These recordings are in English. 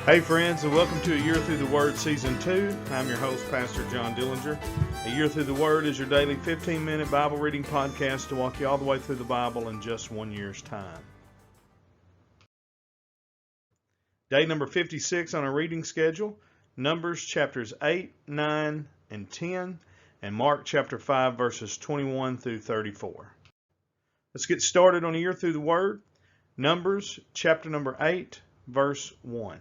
Hey friends, and welcome to A Year Through the Word Season 2. I'm your host, Pastor John Dillinger. A Year Through the Word is your daily 15-minute Bible reading podcast to walk you all the way through the Bible in just 1 year's time. Day number 56 on our reading schedule, Numbers chapters 8, 9, and 10, and Mark chapter 5, verses 21 through 34. Let's get started on A Year Through the Word. Numbers chapter number 8, verse 1.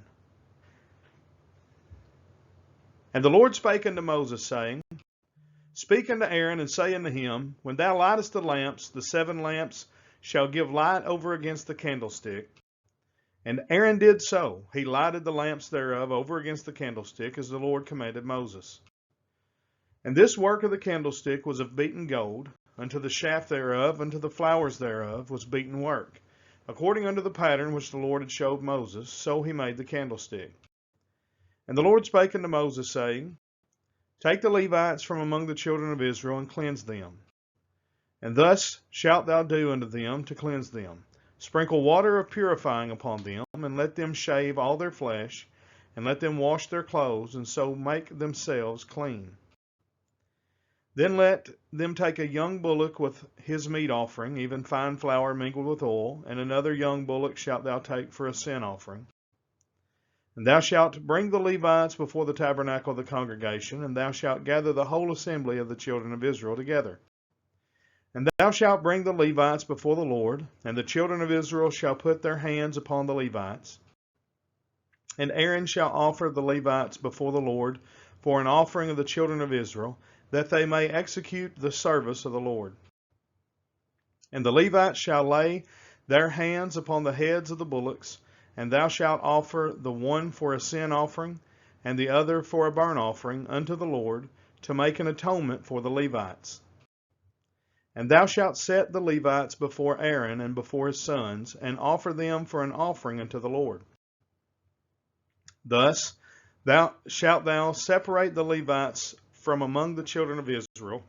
And the Lord spake unto Moses, saying, Speak unto Aaron, and say unto him, When thou lightest the lamps, the 7 lamps shall give light over against the candlestick. And Aaron did so. He lighted the lamps thereof over against the candlestick, as the Lord commanded Moses. And this work of the candlestick was of beaten gold. Unto the shaft thereof, unto the flowers thereof, was beaten work. According unto the pattern which the Lord had showed Moses, so he made the candlestick. And the Lord spake unto Moses, saying, Take the Levites from among the children of Israel, and cleanse them. And thus shalt thou do unto them to cleanse them. Sprinkle water of purifying upon them, and let them shave all their flesh, and let them wash their clothes, and so make themselves clean. Then let them take a young bullock with his meat offering, even fine flour mingled with oil, and another young bullock shalt thou take for a sin offering. And thou shalt bring the Levites before the tabernacle of the congregation, and thou shalt gather the whole assembly of the children of Israel together. And thou shalt bring the Levites before the Lord, and the children of Israel shall put their hands upon the Levites. And Aaron shall offer the Levites before the Lord for an offering of the children of Israel, that they may execute the service of the Lord. And the Levites shall lay their hands upon the heads of the bullocks, and thou shalt offer the one for a sin offering, and the other for a burnt offering unto the Lord, to make an atonement for the Levites. And thou shalt set the Levites before Aaron and before his sons, and offer them for an offering unto the Lord. Thus shalt thou separate the Levites from among the children of Israel,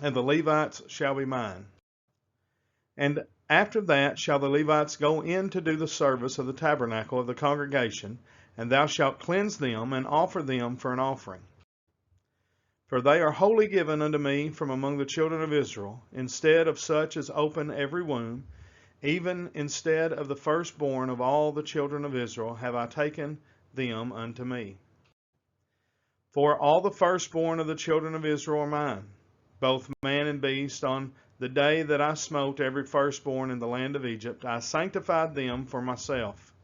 and the Levites shall be mine. And after that shall the Levites go in to do the service of the tabernacle of the congregation, and thou shalt cleanse them and offer them for an offering. For they are wholly given unto me from among the children of Israel, instead of such as open every womb, even instead of the firstborn of all the children of Israel have I taken them unto me. For all the firstborn of the children of Israel are mine, both man and beast. On the day that I smote every firstborn in the land of Egypt, I sanctified them for myself.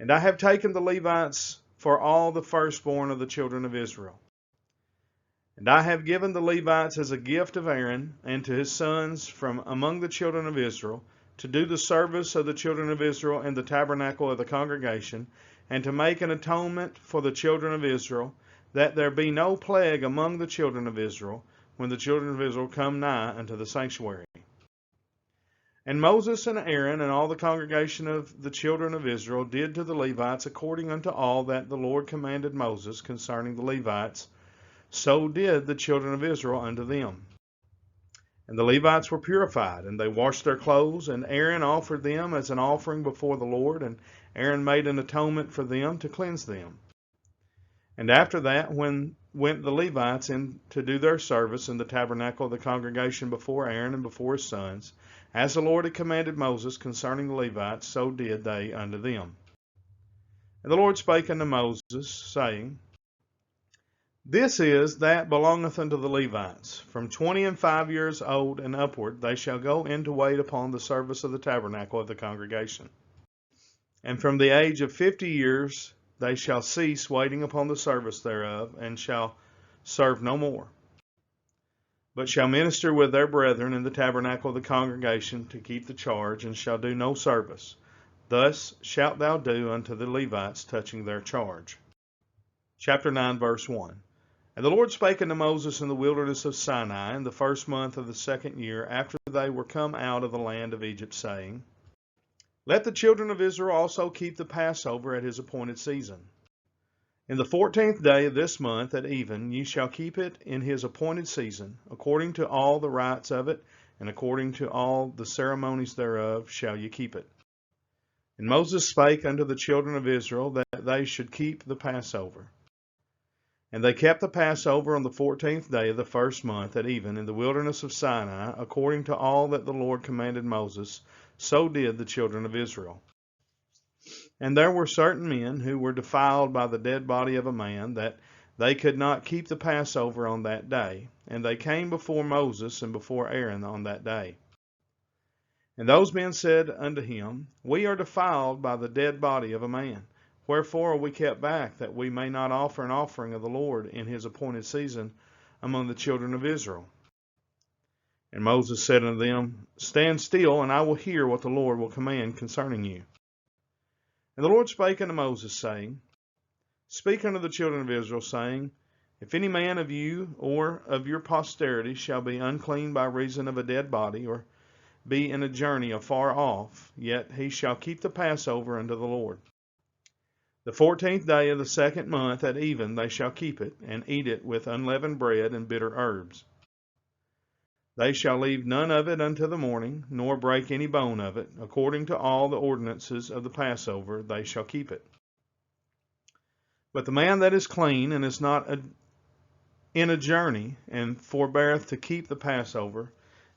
And I have taken the Levites for all the firstborn of the children of Israel. And I have given the Levites as a gift of Aaron and to his sons from among the children of Israel, to do the service of the children of Israel in the tabernacle of the congregation, and to make an atonement for the children of Israel, that there be no plague among the children of Israel, when the children of Israel come nigh unto the sanctuary. And Moses and Aaron and all the congregation of the children of Israel did to the Levites according unto all that the Lord commanded Moses concerning the Levites, so did the children of Israel unto them. And the Levites were purified, and they washed their clothes, and Aaron offered them as an offering before the Lord, and Aaron made an atonement for them to cleanse them. And after that, when went the Levites in to do their service in the tabernacle of the congregation before Aaron and before his sons, as the Lord had commanded Moses concerning the Levites, so did they unto them. And the Lord spake unto Moses, saying, This is that belongeth unto the Levites. From 25 years old and upward they shall go in to wait upon the service of the tabernacle of the congregation. And from the age of 50 years they shall cease waiting upon the service thereof, and shall serve no more, but shall minister with their brethren in the tabernacle of the congregation to keep the charge, and shall do no service. Thus shalt thou do unto the Levites touching their charge. Chapter 9, verse 1. And the Lord spake unto Moses in the wilderness of Sinai in the first month of the 2nd year, after they were come out of the land of Egypt, saying, Let the children of Israel also keep the Passover at his appointed season. In the 14th day of this month at even ye shall keep it in his appointed season, according to all the rites of it, and according to all the ceremonies thereof shall ye keep it. And Moses spake unto the children of Israel that they should keep the Passover. And they kept the Passover on the 14th day of the first month at even in the wilderness of Sinai, according to all that the Lord commanded Moses, so did the children of Israel. And there were certain men who were defiled by the dead body of a man, that they could not keep the Passover on that day. And they came before Moses and before Aaron on that day. And those men said unto him, We are defiled by the dead body of a man. Wherefore are we kept back, that we may not offer an offering of the Lord in his appointed season among the children of Israel? And Moses said unto them, Stand still, and I will hear what the Lord will command concerning you. And the Lord spake unto Moses, saying, Speak unto the children of Israel, saying, If any man of you or of your posterity shall be unclean by reason of a dead body, or be in a journey afar off, yet he shall keep the Passover unto the Lord. The 14th day of the second month at even they shall keep it, and eat it with unleavened bread and bitter herbs. They shall leave none of it until the morning, nor break any bone of it. According to all the ordinances of the Passover, they shall keep it. But the man that is clean, and is not in a journey, and forbeareth to keep the Passover,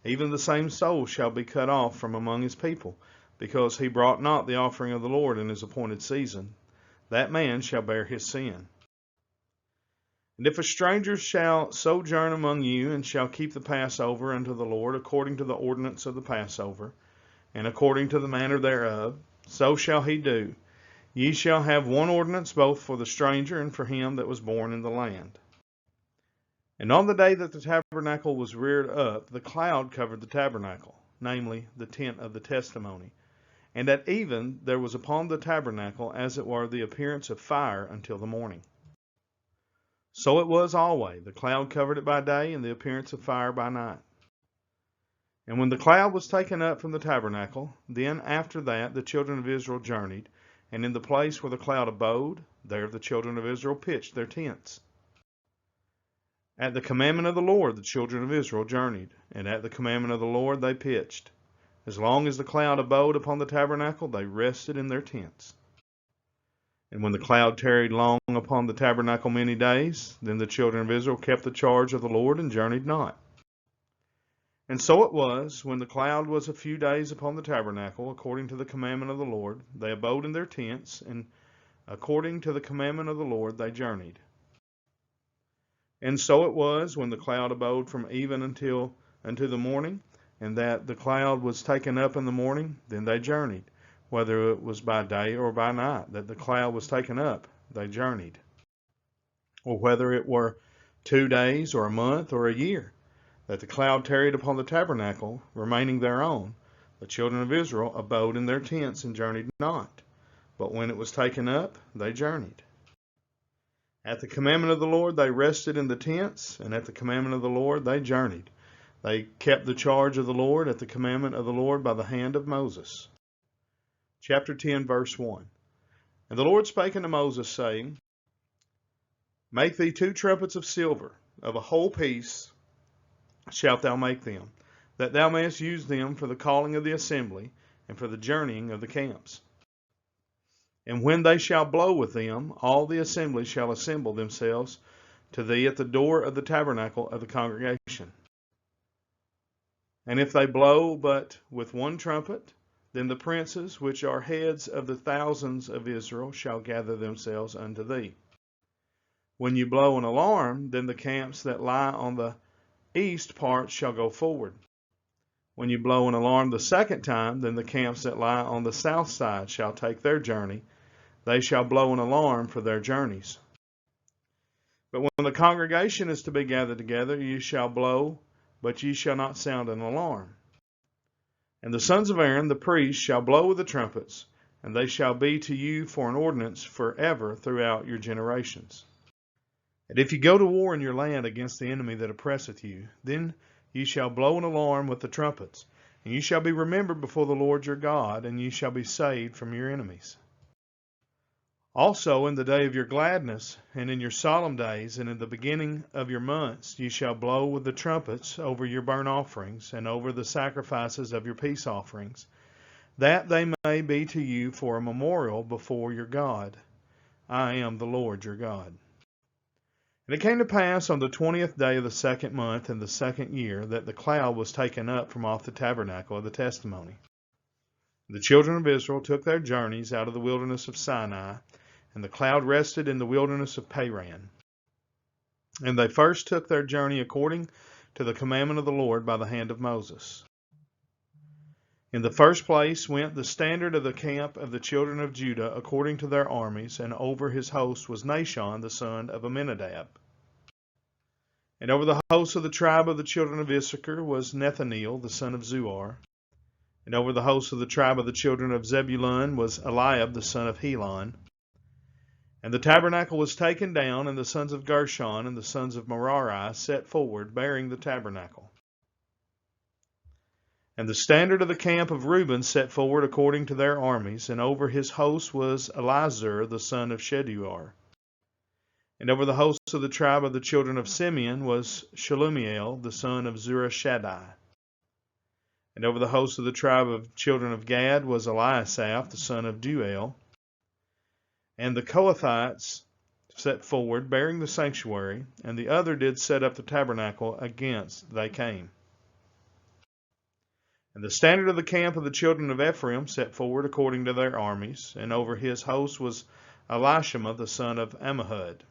even the same soul shall be cut off from among his people, because he brought not the offering of the Lord in his appointed season. That man shall bear his sin. And if a stranger shall sojourn among you, and shall keep the Passover unto the Lord, according to the ordinance of the Passover, and according to the manner thereof, so shall he do. Ye shall have one ordinance both for the stranger and for him that was born in the land. And on the day that the tabernacle was reared up, the cloud covered the tabernacle, namely the tent of the testimony. And at even there was upon the tabernacle, as it were, the appearance of fire until the morning. So it was always. The cloud covered it by day, and the appearance of fire by night. And when the cloud was taken up from the tabernacle, then after that the children of Israel journeyed, and in the place where the cloud abode, there the children of Israel pitched their tents. At the commandment of the Lord the children of Israel journeyed, and at the commandment of the Lord they pitched. As long as the cloud abode upon the tabernacle, they rested in their tents. And when the cloud tarried long upon the tabernacle many days, then the children of Israel kept the charge of the Lord and journeyed not. And so it was, when the cloud was a few days upon the tabernacle, according to the commandment of the Lord, they abode in their tents, and according to the commandment of the Lord they journeyed. And so it was, when the cloud abode from even unto the morning, and that the cloud was taken up in the morning, then they journeyed. Whether it was by day or by night that the cloud was taken up, they journeyed. Or whether it were 2 days or a month or a year, that the cloud tarried upon the tabernacle, remaining thereon, the children of Israel abode in their tents and journeyed not. But when it was taken up, they journeyed. At the commandment of the Lord they rested in the tents, and at the commandment of the Lord they journeyed. They kept the charge of the Lord at the commandment of the Lord by the hand of Moses. Chapter 10, verse 1. And the Lord spake unto Moses, saying, Make thee 2 trumpets of silver, of a whole piece shalt thou make them, that thou mayest use them for the calling of the assembly, and for the journeying of the camps. And when they shall blow with them, all the assembly shall assemble themselves to thee at the door of the tabernacle of the congregation. And if they blow but with one trumpet, then the princes, which are heads of the thousands of Israel, shall gather themselves unto thee. When you blow an alarm, then the camps that lie on the east part shall go forward. When you blow an alarm the second time, then the camps that lie on the south side shall take their journey. They shall blow an alarm for their journeys. But when the congregation is to be gathered together, ye shall blow, but ye shall not sound an alarm. And the sons of Aaron, the priests, shall blow with the trumpets, and they shall be to you for an ordinance forever throughout your generations. And if ye go to war in your land against the enemy that oppresseth you, then ye shall blow an alarm with the trumpets, and ye shall be remembered before the Lord your God, and ye shall be saved from your enemies. Also in the day of your gladness, and in your solemn days, and in the beginning of your months, ye shall blow with the trumpets over your burnt offerings, and over the sacrifices of your peace offerings. that they may be to you for a memorial before your God. I am the Lord your God. And it came to pass on the 20th day of the second month in the second year that the cloud was taken up from off the tabernacle of the testimony. The children of Israel took their journeys out of the wilderness of Sinai, and the cloud rested in the wilderness of Paran. And they first took their journey according to the commandment of the Lord by the hand of Moses. In the first place went the standard of the camp of the children of Judah according to their armies, and over his host was Nahshon the son of Amminadab. And over the host of the tribe of the children of Issachar was Nethaneel the son of Zuar. And over the host of the tribe of the children of Zebulun was Eliab the son of Helon. And the tabernacle was taken down, and the sons of Gershon and the sons of Merari set forward, bearing the tabernacle. And the standard of the camp of Reuben set forward according to their armies, and over his host was Elizur the son of Sheduar. And over the host of the tribe of the children of Simeon was Shelumiel the son of Zurishaddai. And over the host of the tribe of children of Gad was Eliasaph the son of Duel. And the Kohathites set forward, bearing the sanctuary, and the other did set up the tabernacle against they came. And the standard of the camp of the children of Ephraim set forward according to their armies, and over his host was Elishama the son of Ammihud.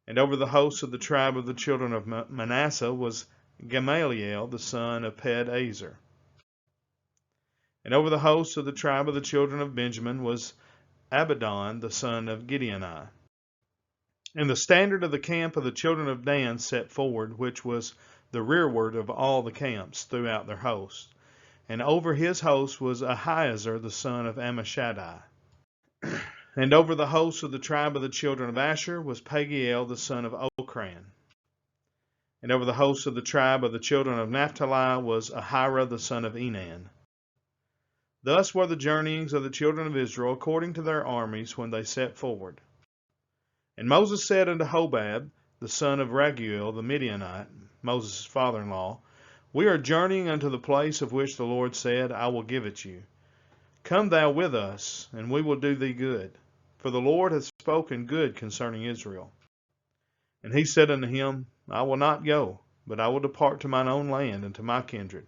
And over the host of the tribe of the children of Manasseh was Gamaliel the son of Pedazur. And over the host of the tribe of the children of Benjamin was Abidan the son of Gideoni. And the standard of the camp of the children of Dan set forward, which was the rearward of all the camps throughout their host. And over his host was Ahiezer the son of Ammishaddai. And over the host of the tribe of the children of Asher was Pagiel the son of Ochran. And over the host of the tribe of the children of Naphtali was Ahira the son of Enan. Thus were the journeyings of the children of Israel according to their armies when they set forward. And Moses said unto Hobab, the son of Raguel the Midianite, Moses' father-in-law, We are journeying unto the place of which the Lord said, I will give it you. Come thou with us, and we will do thee good. For the Lord hath spoken good concerning Israel. And he said unto him, I will not go, but I will depart to mine own land and to my kindred.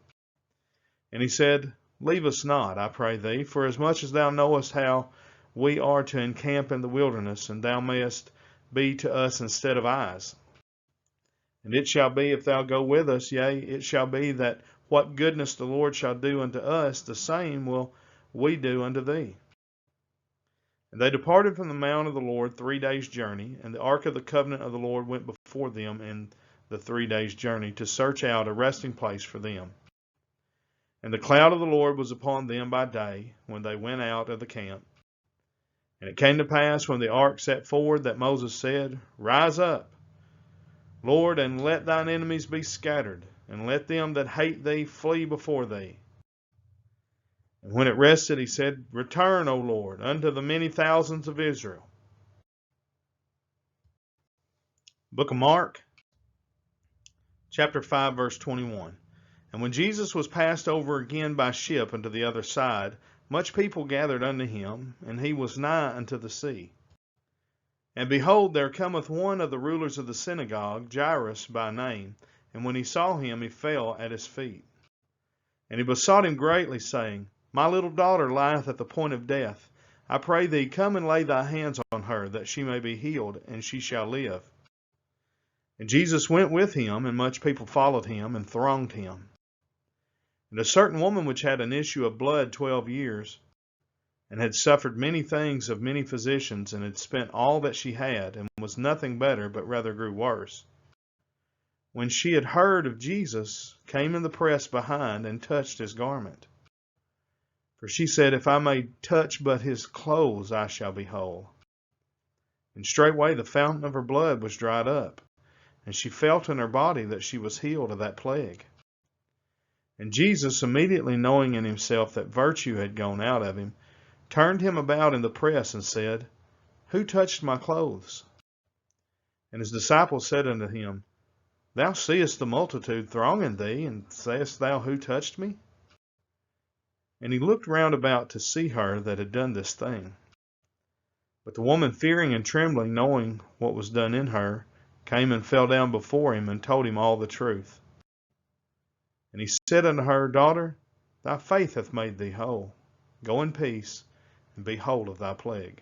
And he said, Leave us not, I pray thee, for as much as thou knowest how we are to encamp in the wilderness, and thou mayest be to us instead of eyes. And it shall be, if thou go with us, yea, it shall be that what goodness the Lord shall do unto us, the same will we do unto thee. And they departed from the mount of the Lord 3 days' journey, and the ark of the covenant of the Lord went before them in the 3 days' journey to search out a resting place for them. And the cloud of the Lord was upon them by day, when they went out of the camp. And it came to pass, when the ark set forward, that Moses said, Rise up, Lord, and let thine enemies be scattered, and let them that hate thee flee before thee. And when it rested, he said, Return, O Lord, unto the many thousands of Israel. Book of Mark, chapter 5, verse 21. And when Jesus was passed over again by ship unto the other side, much people gathered unto him, and he was nigh unto the sea. And behold, there cometh one of the rulers of the synagogue, Jairus by name, and when he saw him, he fell at his feet. And he besought him greatly, saying, My little daughter lieth at the point of death. I pray thee, come and lay thy hands on her, that she may be healed, and she shall live. And Jesus went with him, and much people followed him, and thronged him. And a certain woman which had an issue of blood 12 years, and had suffered many things of many physicians, and had spent all that she had, and was nothing better, but rather grew worse, when she had heard of Jesus, came in the press behind, and touched his garment. For she said, If I may touch but his clothes, I shall be whole. And straightway the fountain of her blood was dried up, and she felt in her body that she was healed of that plague. And Jesus, immediately knowing in himself that virtue had gone out of him, turned him about in the press, and said, Who touched my clothes? And his disciples said unto him, Thou seest the multitude thronging thee, and sayest thou, Who touched me? And he looked round about to see her that had done this thing. But the woman, fearing and trembling, knowing what was done in her, came and fell down before him, and told him all the truth. And he said unto her, Daughter, thy faith hath made thee whole. Go in peace, and be whole of thy plague.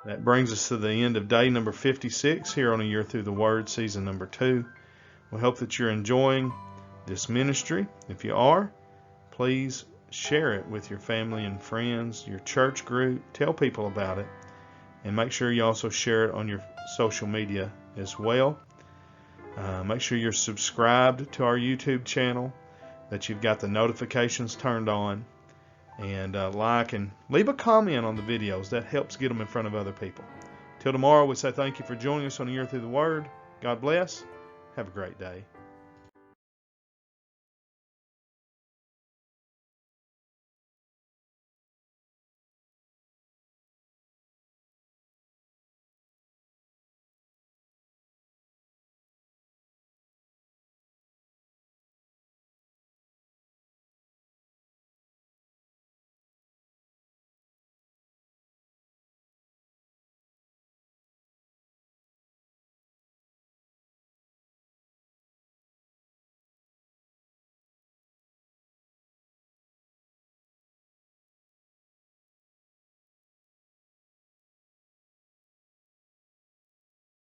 That brings us to the end of day number 56 here on A Year Through the Word, season number 2. We hope that you're enjoying this ministry. If you are, please share it with your family and friends, your church group. Tell people about it. And make sure you also share it on your social media as well. Make sure you're subscribed to our YouTube channel, that you've got the notifications turned on, and like and leave a comment on the videos. That helps get them in front of other people. Till tomorrow, we say thank you for joining us on A Year Through the Word. God bless. Have a great day.